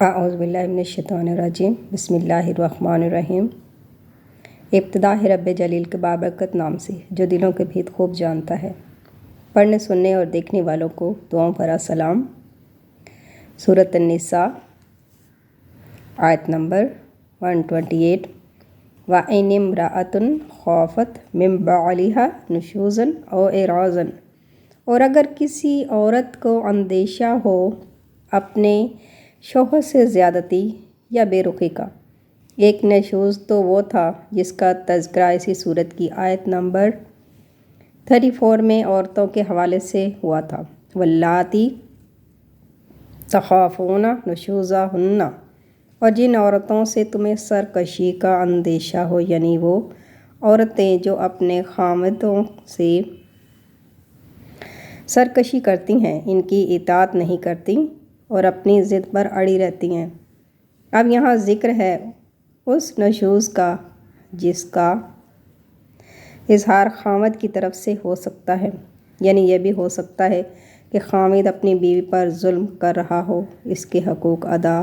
اعوذ باللہ من الشیطان الرجیم بسم اللہ الرحمن الرحیم۔ ابتدا ہے رب جلیل کے بابرکت نام سے جو دلوں کے بھید خوب جانتا ہے۔ پڑھنے سننے اور دیکھنے والوں کو دعاؤں بھرا سلام۔ سورۃ النساء آیت نمبر 128۔ وَإِنِ امْرَأَةٌ خَافَتْ مِن بَعْلِهَا نُشُوزًا أَوْ إِعْرَاضًا، اور اگر کسی عورت کو اندیشہ ہو اپنے شوہر سے زیادتی یا بے رخی کا۔ ایک نشوز تو وہ تھا جس کا تذکرہ اسی صورت کی آیت نمبر 34 میں عورتوں کے حوالے سے ہوا تھا۔ واللاتی تخافون نشوزہن، اور جن عورتوں سے تمہیں سرکشی کا اندیشہ ہو، یعنی وہ عورتیں جو اپنے خامدوں سے سرکشی کرتی ہیں، ان کی اطاعت نہیں کرتی اور اپنی ضد پر اڑی رہتی ہیں۔ اب یہاں ذکر ہے اس نشوز کا جس کا اظہار خامد کی طرف سے ہو سکتا ہے، یعنی یہ بھی ہو سکتا ہے کہ خامد اپنی بیوی پر ظلم کر رہا ہو، اس کے حقوق ادا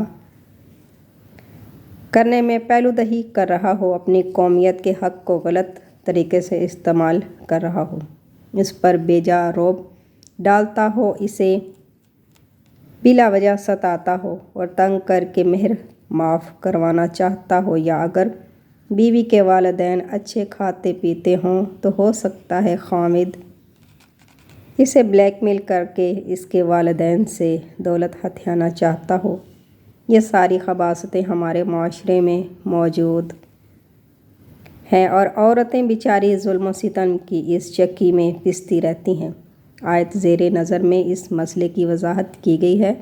کرنے میں پہلو دہی کر رہا ہو، اپنی قومیت کے حق کو غلط طریقے سے استعمال کر رہا ہو، اس پر بیجا رعب ڈالتا ہو، اسے بلا وجہ ستاتا ہو اور تنگ کر کے مہر معاف کروانا چاہتا ہو، یا اگر بیوی کے والدین اچھے کھاتے پیتے ہوں تو ہو سکتا ہے خامد اسے بلیک میل کر کے اس کے والدین سے دولت ہتھیانا چاہتا ہو۔ یہ ساری خباثتیں ہمارے معاشرے میں موجود ہیں اور عورتیں بیچاری ظلم و ستم کی اس چکی میں پستی رہتی ہیں۔ آیت زیر نظر میں اس مسئلے کی وضاحت کی گئی ہے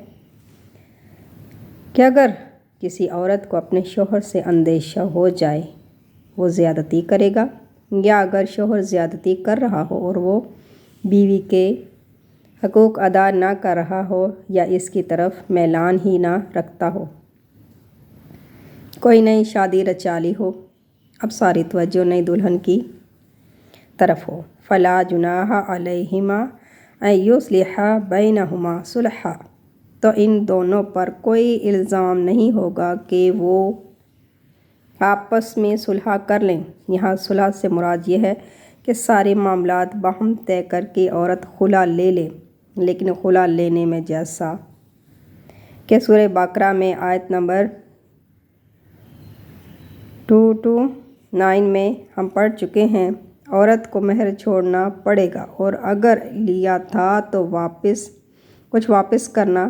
کہ اگر کسی عورت کو اپنے شوہر سے اندیشہ ہو جائے وہ زیادتی کرے گا، یا اگر شوہر زیادتی کر رہا ہو اور وہ بیوی کے حقوق ادا نہ کر رہا ہو یا اس کی طرف میلان ہی نہ رکھتا ہو، کوئی نئی شادی رچا لی ہو، اب ساری توجہ نئی دلہن کی طرف ہو، فلا جناح علیہما ان یصلحا بینہما صلحا، تو ان دونوں پر کوئی الزام نہیں ہوگا کہ وہ آپس میں صلح کر لیں۔ یہاں صلح سے مراد یہ ہے کہ سارے معاملات باہم طے کر کے عورت خلا لے لے، لیکن خلا لینے میں جیسا کہ سورہ بقرہ میں آیت نمبر 229 میں ہم پڑھ چکے ہیں، عورت کو مہر چھوڑنا پڑے گا اور اگر لیا تھا تو کچھ واپس کرنا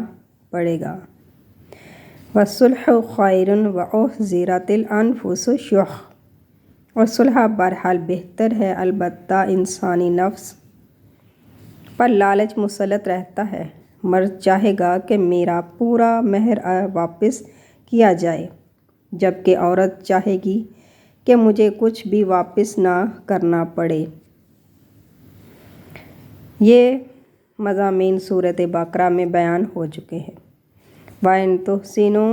پڑے گا۔ والصلح خیر واحضرت الانفس الشح، اور صلح بہرحال بہتر ہے، البتہ انسانی نفس پر لالچ مسلط رہتا ہے۔ مرد چاہے گا کہ میرا پورا مہر واپس کیا جائے، جبکہ عورت چاہے گی کہ مجھے کچھ بھی واپس نہ کرنا پڑے۔ یہ مضامین سورۃ بقرہ میں بیان ہو چکے ہیں۔ وَإِن تُحْسِنُوا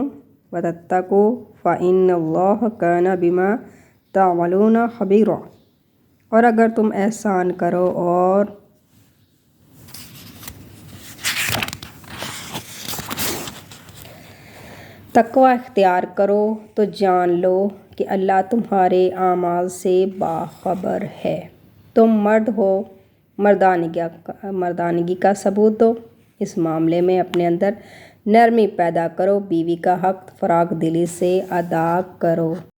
وَتَتَّقُوا فَإِنَّ اللَّهَ كَانَ بِمَا تَعْمَلُونَ خَبِيرًا، اور اگر تم احسان کرو اور تقوی اختیار کرو تو جان لو کہ اللہ تمہارے اعمال سے باخبر ہے۔ تم مرد ہو، مردانگی کا ثبوت دو، اس معاملے میں اپنے اندر نرمی پیدا کرو، بیوی کا حق فراخ دلی سے ادا کرو۔